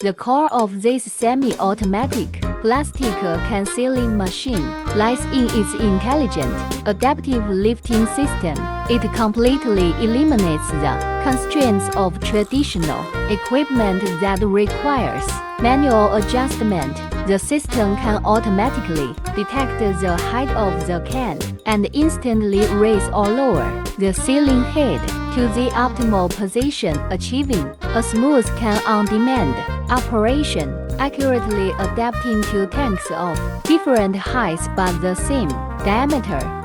The core of this semi-automatic plastic can sealing machine lies in its intelligent, adaptive lifting system. It completely eliminates the constraints of traditional equipment that requires manual adjustment. The system can automatically detect the height of the can and instantly raise or lower the ceiling head to the optimal position, achieving a smooth can on-demand operation, accurately adapting to tanks of different heights but the same diameter.